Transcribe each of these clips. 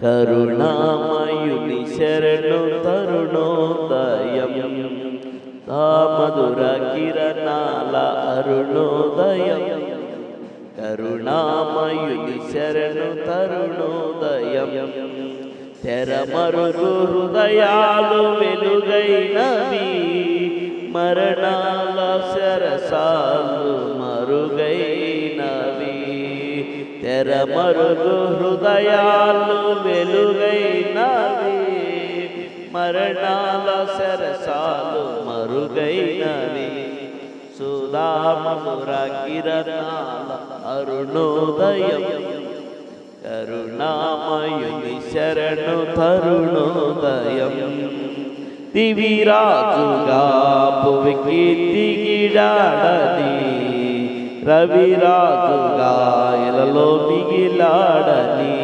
కరుణామయుని శరణు తరుణోదయం మధుర కిరణాల అరుణోదయం కరుణామయుని శరణు తరుణోదయం తెరమరుగు హృదయాలు వెలుగైనవి మరణాల శరసాలు మరుగైనవి తెరమరుగు హృదయాలు వెలుగైనవి మరణాల శరసాలు మరుగైనవి సుధామధుర కిరణాల అరుణోదయం కరుణామయుని శరణు తరుణోదయం దివిరాజుగా భువికి దిగిడాడని రవిరాజుగా ఇలలో మిగిలాడని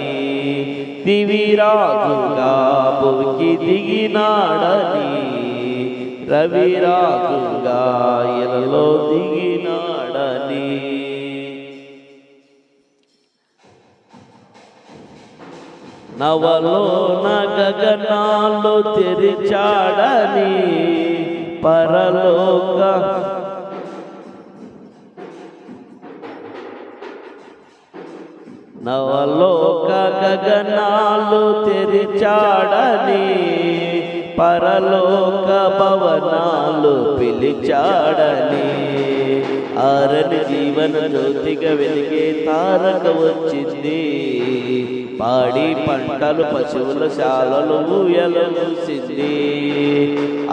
దివిరాజుగా భువికి దిగినాడని రవిరాజుగా ఇలలో దిగినాడని నవలోన గగనాలు తెరిచాడని పరలోక నవలోక గగనాలు తెరిచాడని పరలోక భవనాలు పిలిచాడని ఆరని జీవన జ్యోతిగా వెలిగే తారక వచ్చింది పాడి పంటలు పశువుల శాలలు ఊయలూసింది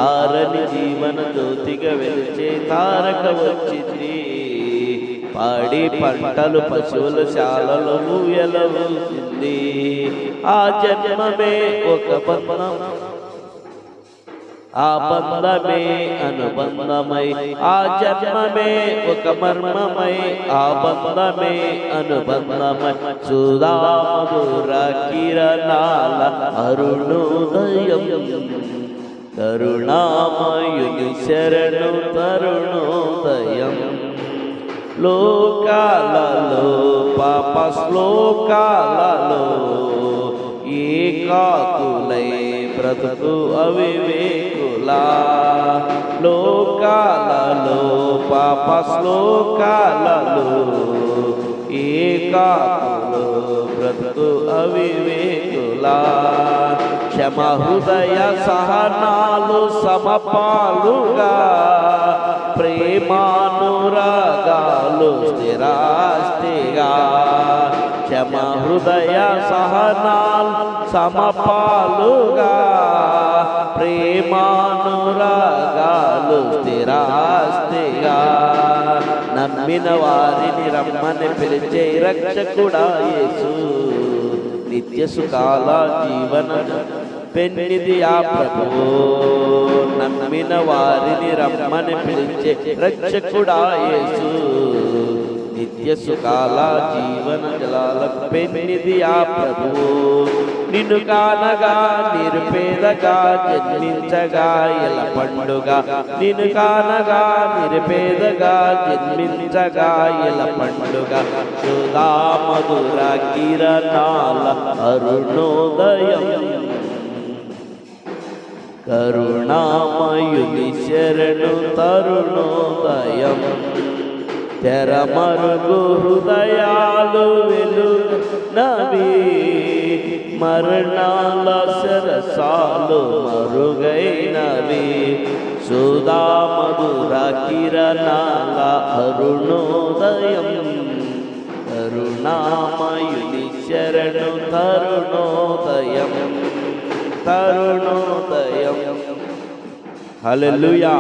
ఆరని జీవన జ్యోతిగా వెలిచే తారక వచ్చింది పాడి పంటలు పశువుల శాలలు ఊయలూసింది ఆ జన్మమే ఒక బంధం ఆ బంధమే అనుబంధమై ఆ జన్మమే ఒక మర్మమై ఆ బంధమే అనుబంధమై సుధామధుర కిరణాల అరుణోదయం కరుణామయుని శరణు తరుణోదయం లోకాలలో పాప శ్లోకాలలో ఏకాకులై బ్రతుకు అవివేకులా లోకాలలో పాప శ్లోకాలలో ఏకాకులు బ్రతుకు అవివేకులా క్షమ హృదయ సహనాలు సమపాలుగా ప్రేమానురాగాలు స్థిరాస్తిగా క్షమ హృదయ సహనాలు సమపాలుగా ప్రేమానురాగాలు స్థిరాస్తిగా నమ్మిన వారిని రమ్మని పిలిచే రక్షకుడా యేసు నిత్య సుఖాల జీవన పెన్నిది ఆ ప్రభువు నమ్మిన వారిని రమ్మని పిలిచే రక్షకుడా యేసు నిత్య సుఖాల జీవన జలాల పెన్నిది ఆ ప్రభువు నిన్ను కానగా నిరుపేదగా జన్మించగా ఎల పండుగ నిన్ను కానగా నిరుపేదగా జన్మించగా ఎల పండుగ సుధామధుర కిరణాల అరుణోదయం కరుణామయుని శరణు తరుణోదయం తెరమరుగు హృదయాలు వెలుగునవి మరణాల శరసాలు మరుగైనవి సుధామధుర కిరణాల అరుణోదయం కరుణామయుని శరణు తరుణోదయం తరుణోదయం హల్లెలూయా.